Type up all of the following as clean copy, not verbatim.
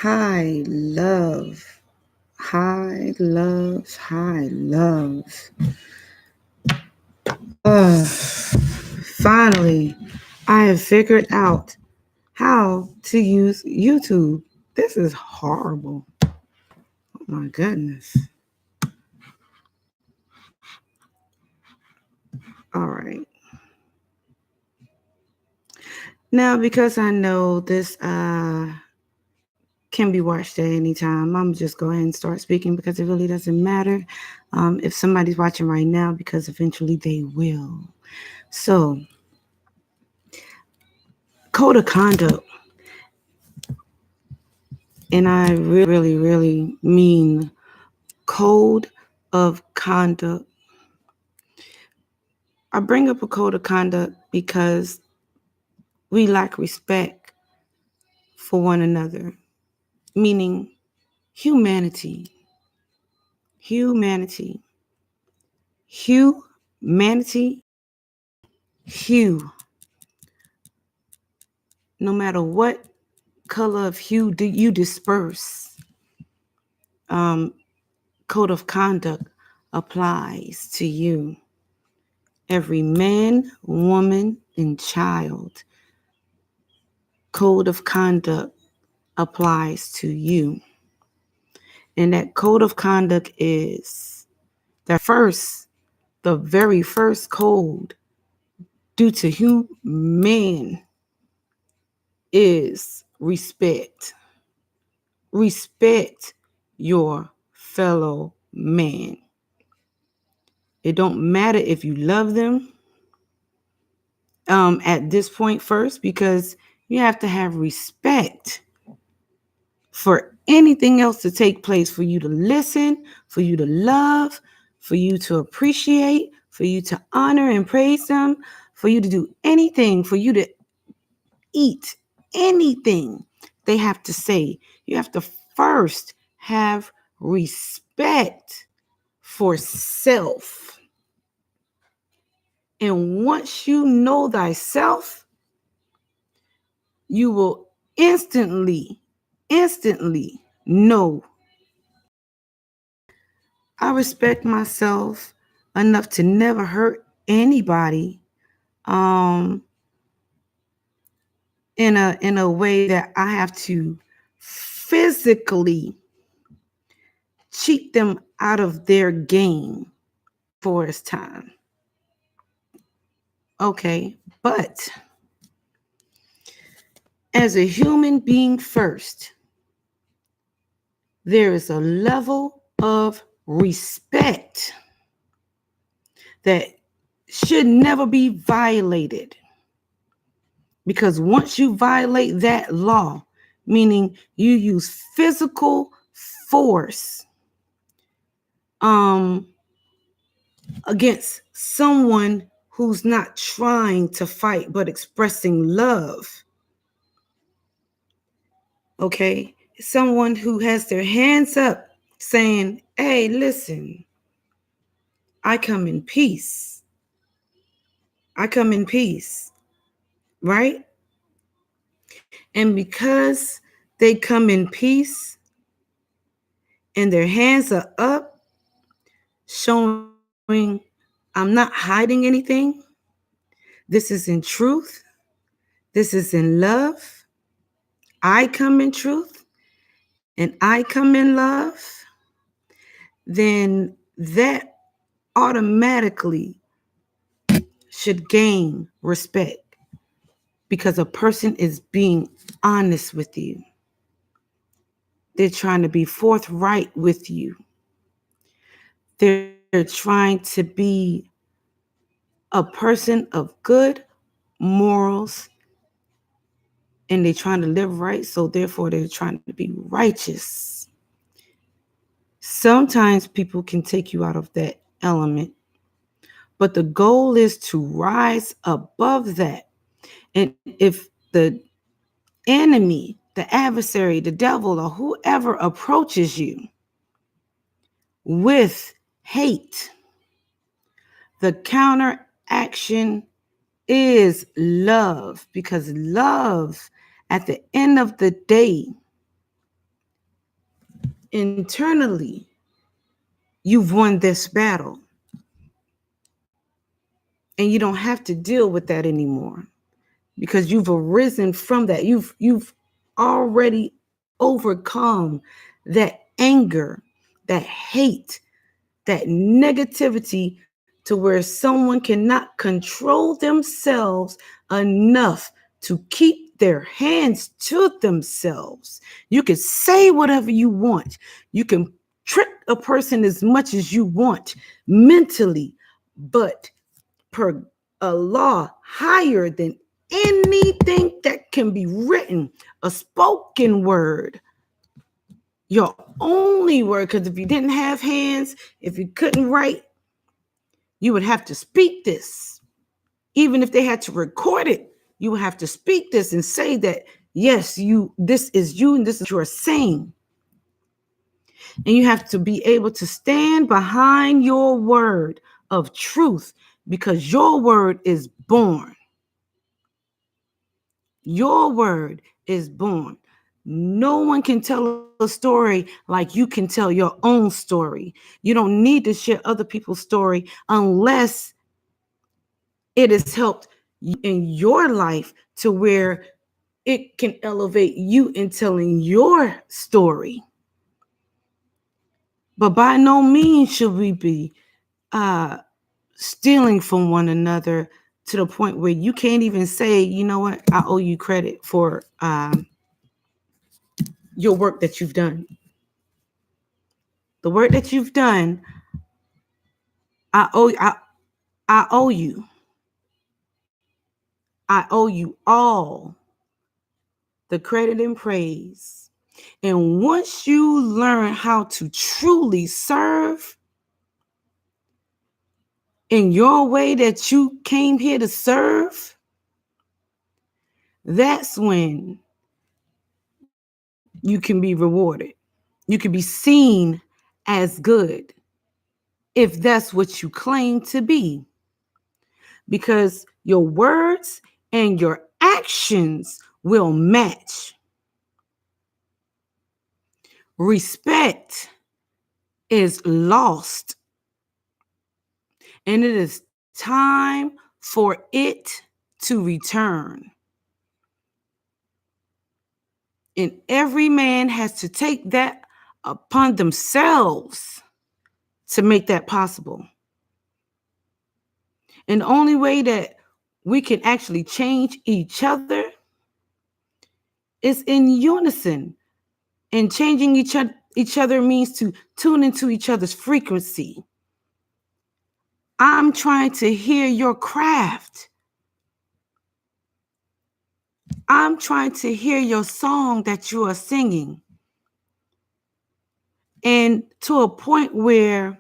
High love, high love, high love. Finally, I have figured out how to use YouTube. This is horrible. Oh my goodness. All right. Now, because I know this can be watched at any time, I'm just go ahead and start speaking because it really doesn't matter if somebody's watching right now because eventually they will. So, code of conduct. And I really mean code of conduct. I bring up a code of conduct because we lack respect for one another, meaning humanity, humanity, humanity, hue. No matter what color of hue do you disperse, um, code of conduct applies to you. Every man, woman, and child, code of conduct applies to you. And that code of conduct is the very first code due to human is respect. Respect your fellow man. It don't matter if you love them at this point first, because you have to have respect for anything else to take place, for you to listen, for you to love, for you to appreciate, for you to honor and praise them, for you to do anything, for you to eat anything they have to say. You have to first have respect for self. And once you know thyself, you will instantly know. I respect myself enough to never hurt anybody in a way that I have to physically cheat them out of their game for it's time. Okay, but as a human being first, there is a level of respect that should never be violated. Because once you violate that law, meaning you use physical force against someone who's not trying to fight but expressing love, okay? Someone who has their hands up saying, hey, listen, I come in peace. I come in peace, right? And because they come in peace and their hands are up, showing I'm not hiding anything, this is in truth, this is in love, I come in truth, and I come in love, then that automatically should gain respect because a person is being honest with you. They're trying to be forthright with you. They're trying to be a person of good morals, and they're trying to live right, so therefore they're trying to be righteous. Sometimes people can take you out of that element, but the goal is to rise above that. And if the enemy, the adversary, the devil, or whoever approaches you with hate, the counteraction is love, because love, at the end of the day, internally, you've won this battle. And you don't have to deal with that anymore because you've arisen from that. You've already overcome that anger, that hate, that negativity to where someone cannot control themselves enough to keep their hands to themselves. You can say whatever you want. You can trick a person as much as you want mentally, but per a law higher than anything that can be written, a spoken word, your only word. Because if you didn't have hands, if you couldn't write, you would have to speak this. Even if they had to record it, you would have to speak this and say that, yes, this is you and this is what you're saying. And you have to be able to stand behind your word of truth because your word is born. Your word is born. No one can tell a story like you can tell your own story. You don't need to share other people's story unless it has helped you in your life to where it can elevate you in telling your story. But by no means should we be uh, stealing from one another to the point where you can't even say, you know what, I owe you credit for your work that you've done. The work that you've done, I owe you. I owe you all the credit and praise. And once you learn how to truly serve in your way that you came here to serve, that's when you can be rewarded. You can be seen as good if that's what you claim to be. Because your words and your actions will match. Respect is lost, and it is time for it to return. And every man has to take that upon themselves to make that possible. And the only way that we can actually change each other is in unison. And changing each other means to tune into each other's frequency. I'm trying to hear your craft. I'm trying to hear your song that you are singing. And to a point where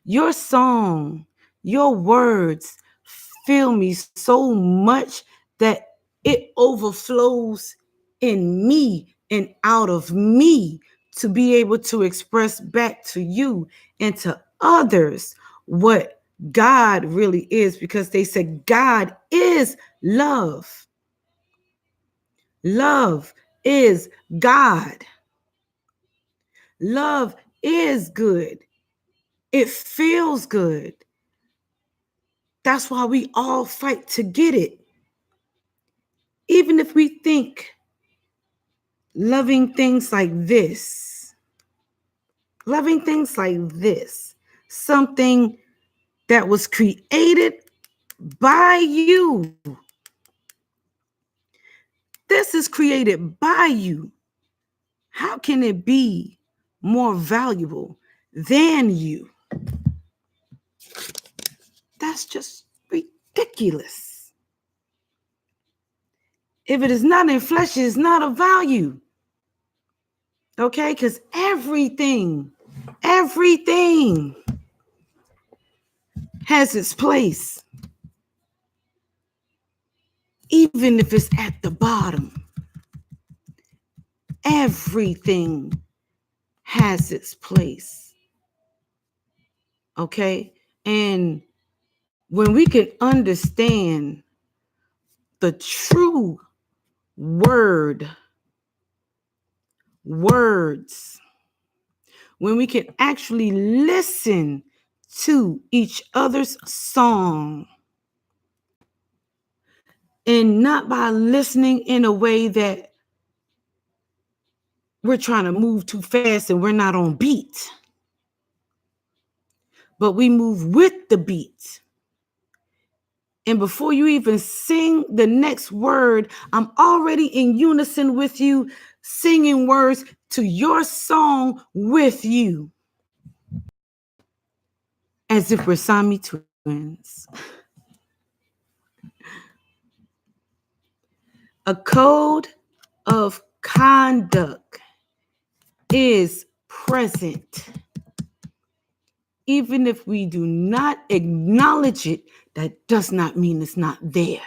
your song, your words fill me so much that it overflows in me and out of me to be able to express back to you and to others what God really is, because they said God is love. Love is God. Love is good. It feels good. That's why we all fight to get it. Even if we think loving things like this, something that was created by you. This is created by you. How can it be more valuable than you? That's just ridiculous. If it is not in flesh, it is not of value. Okay? Because everything has its place. Even if it's at the bottom, everything has its place. Okay? And when we can understand the true words, when we can actually listen to each other's song, and not by listening in a way that we're trying to move too fast and we're not on beat, but we move with the beat. And before you even sing the next word, I'm already in unison with you, singing words to your song with you, as if we're Siamese twins. A code of conduct is present. Even if we do not acknowledge it, that does not mean it's not there.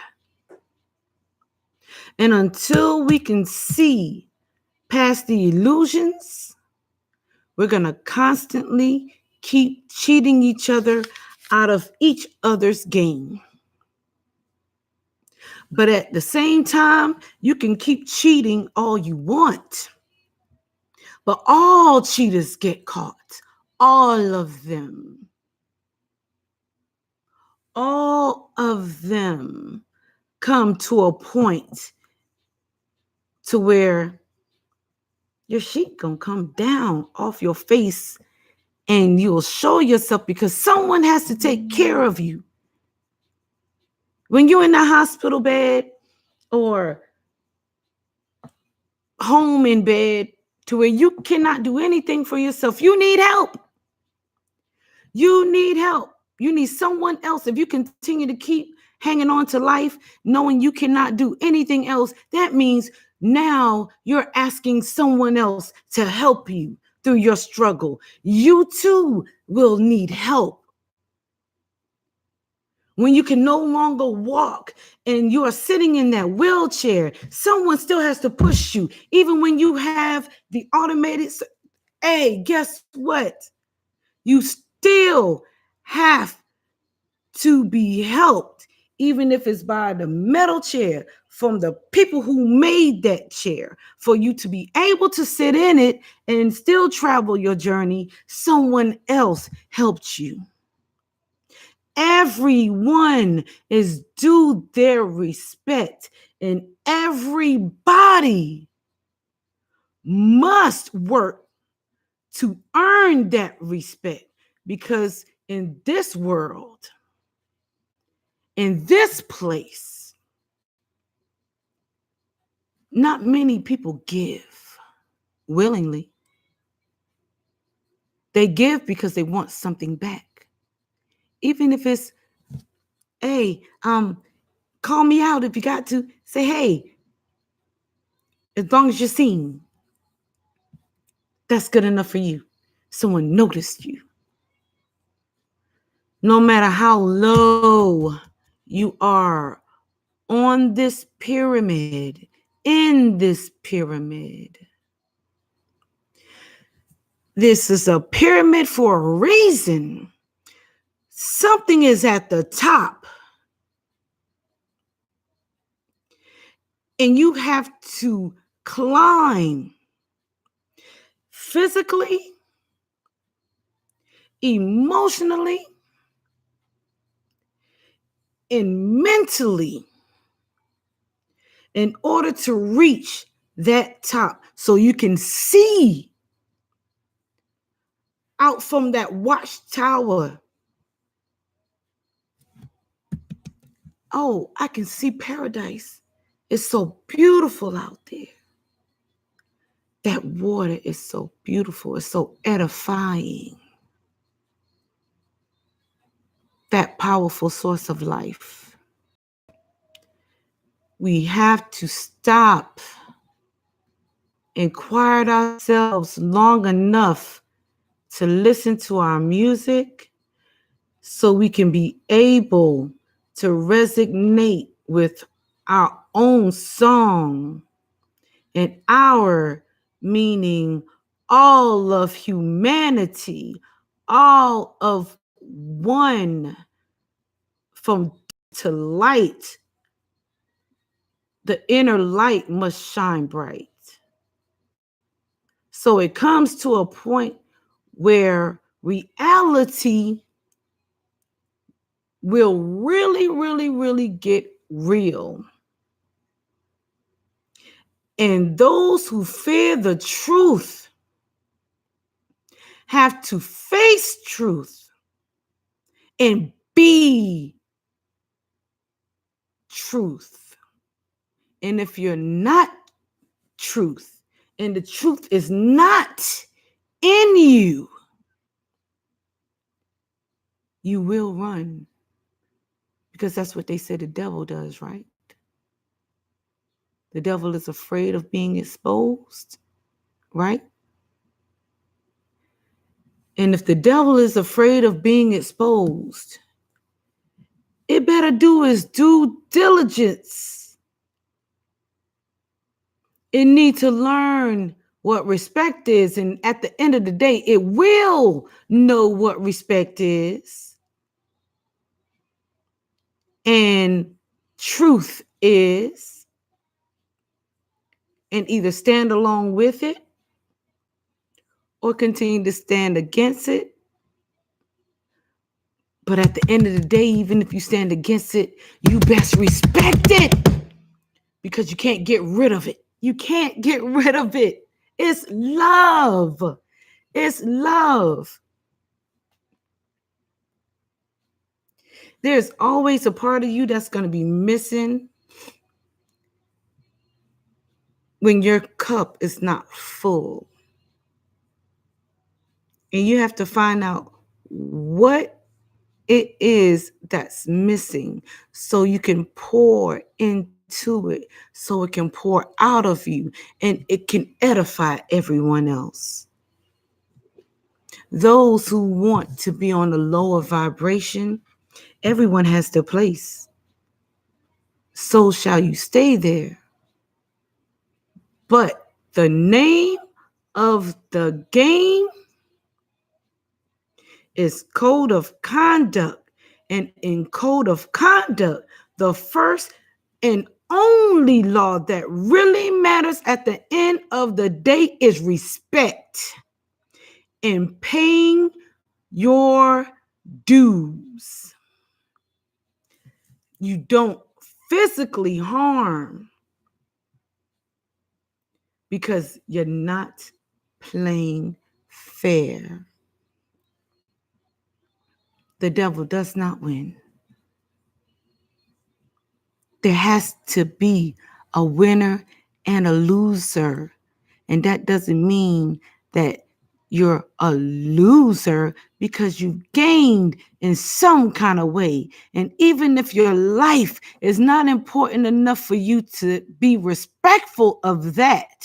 And until we can see past the illusions, we're going to constantly keep cheating each other out of each other's game. But at the same time, you can keep cheating all you want. But all cheaters get caught. All of them. All of them come to a point to where your sheet gonna come down off your face and you'll show yourself, because someone has to take care of you. When you're in the hospital bed or home in bed to where you cannot do anything for yourself, you need help. You need help. You need someone else. If you continue to keep hanging on to life, knowing you cannot do anything else, that means now you're asking someone else to help you through your struggle. You too will need help. When you can no longer walk and you are sitting in that wheelchair, someone still has to push you. Even when you have the automated, hey, guess what? You still have to be helped, even if it's by the metal chair from the people who made that chair. For you to be able to sit in it and still travel your journey, someone else helped you. Everyone is due their respect, and everybody must work to earn that respect, because in this world, in this place, not many people give willingly. They give because they want something back. Even if it's, hey, call me out if you got to. Say, hey, as long as you're seen, that's good enough for you. Someone noticed you. No matter how low you are on this pyramid, in this pyramid, this is a pyramid for a reason. Something is at the top. And you have to climb physically, emotionally, and mentally in order to reach that top, so you can see out from that watchtower. Oh, I can see paradise. It's so beautiful out there. That water is so beautiful. It's so edifying. That powerful source of life. We have to stop and quiet ourselves long enough to listen to our music, so we can be able to resonate with our own song, and our meaning all of humanity, all of one, from to light. The inner light must shine bright. So it comes to a point where reality will really, really, really get real. And those who fear the truth have to face truth and be truth. And if you're not truth, and the truth is not in you, you will run. Because that's what they say the devil does, right? The devil is afraid of being exposed, right? And if the devil is afraid of being exposed, it better do its due diligence. It needs to learn what respect is. And at the end of the day, it will know what respect is. And truth is. And either stand along with it or continue to stand against it. But at the end of the day, even if you stand against it, you best respect it because you can't get rid of it. You can't get rid of it. It's love. It's love. There's always a part of you that's going to be missing when your cup is not full. And you have to find out what it is that's missing so you can pour into it, so it can pour out of you and it can edify everyone else. Those who want to be on a lower vibration, everyone has their place. So shall you stay there. But the name of the game is code of conduct. And in code of conduct, the first and only law that really matters at the end of the day is respect and paying your dues. You don't physically harm because you're not playing fair. The devil does not win. There has to be a winner and a loser. And that doesn't mean that you're a loser because you gained in some kind of way. And even if your life is not important enough for you to be respectful of that,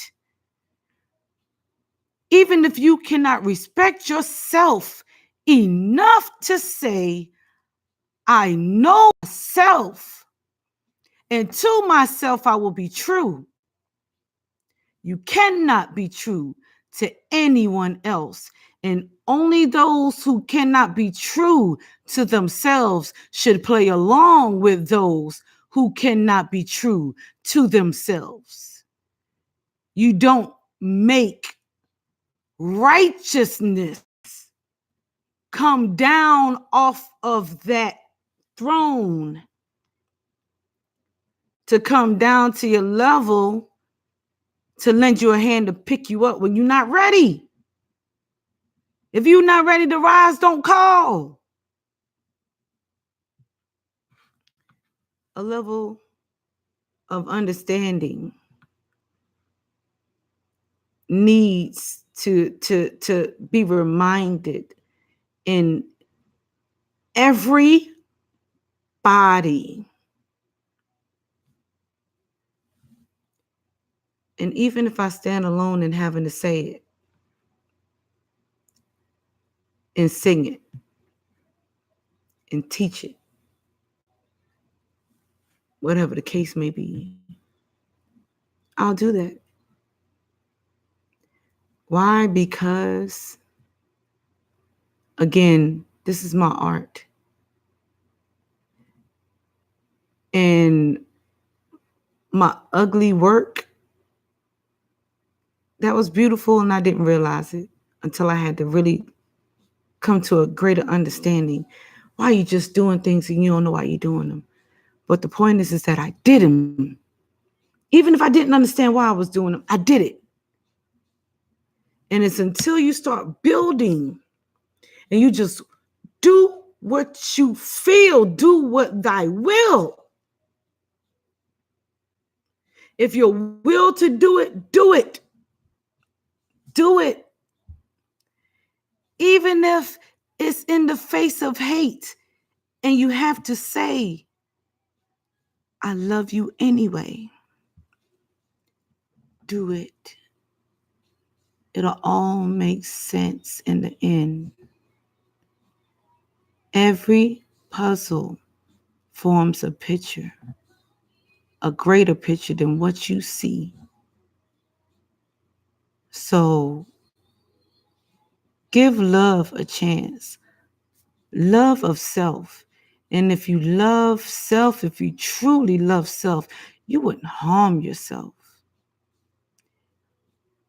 even if you cannot respect yourself enough to say, I know myself, and to myself I will be true. You cannot be true to anyone else. And only those who cannot be true to themselves should play along with those who cannot be true to themselves. You don't make righteousness come down off of that throne to come down to your level to lend you a hand to pick you up when you're not ready. If you're not ready to rise, don't call. A level of understanding needs to be reminded in every body. And even if I stand alone in having to say it and sing it and teach it, whatever the case may be, I'll do that. Why? Because, again, this is my art. And my ugly work, that was beautiful and I didn't realize it until I had to really come to a greater understanding. Why you just doing things and you don't know why you're doing them. But the point is that I did them. Even if I didn't understand why I was doing them, I did it. And it's until you start building and you just do what you feel, do what thy will. If your will to do it, do it. Do it. Even if it's in the face of hate and you have to say, I love you anyway. Do it. It'll all make sense in the end. Every puzzle forms a picture, a greater picture than what you see. So give love a chance. Love of self. And if you love self, if you truly love self, you wouldn't harm yourself.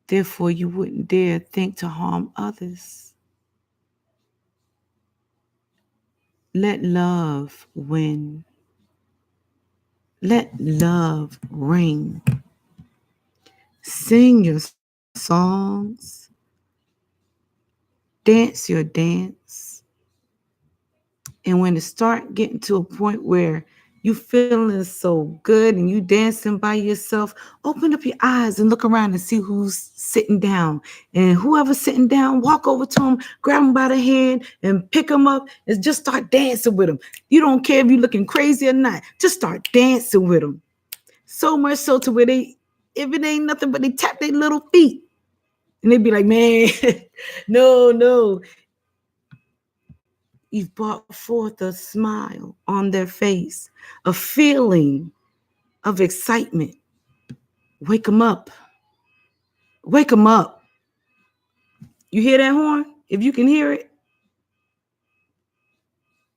Therefore, you wouldn't dare think to harm others. Let love win. Let love ring. Sing your songs. Dance your dance. And when it start getting to a point where you feeling so good and you dancing by yourself, open up your eyes and look around and see who's sitting down. And whoever's sitting down, walk over to them, grab them by the hand and pick them up and just start dancing with them. You don't care if you're looking crazy or not. Just start dancing with them. So much so to where they, if it ain't nothing but they tap their little feet. And they be like, man, no. You've brought forth a smile on their face, a feeling of excitement. Wake them up. Wake them up. You hear that horn? If you can hear it,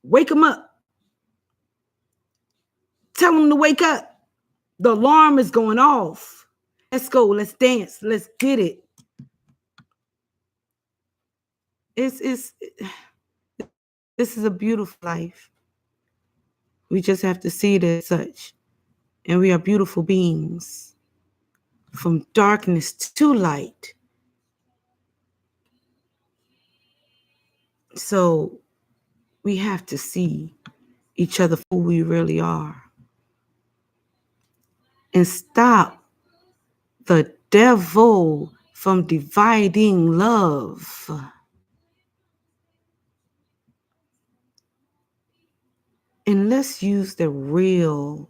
wake them up. Tell them to wake up. The alarm is going off. Let's go. Let's dance. Let's get it. It's this is a beautiful life. We just have to see it as such. And we are beautiful beings. From darkness to light. So we have to see each other for who we really are. And stop the devil from dividing love. And let's use the real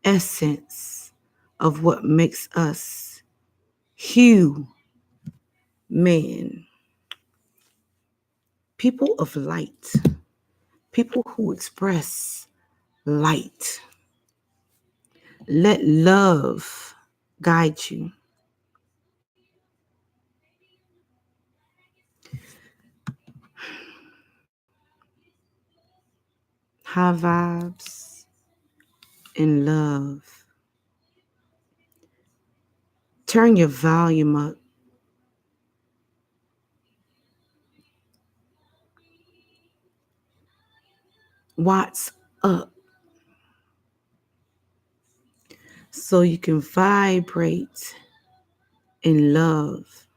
essence of what makes us human. People of light. People who express light. Let love guide you. High vibes and love. Turn your volume up. Watts up. So you can vibrate in love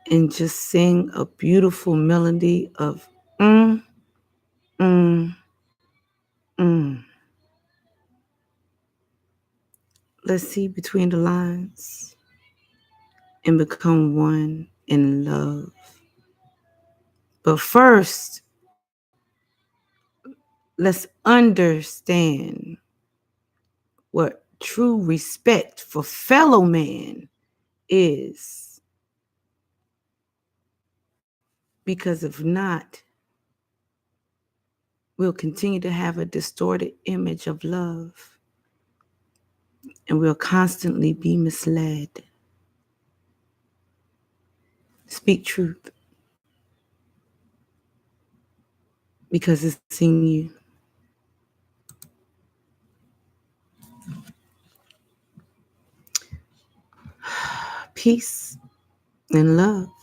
and just sing a beautiful melody of mm, mm, mm. Let's see between the lines and become one in love. But first, let's understand what true respect for fellow man is. Because if not, we'll continue to have a distorted image of love and we'll constantly be misled. Speak truth because it's in you. Peace and love.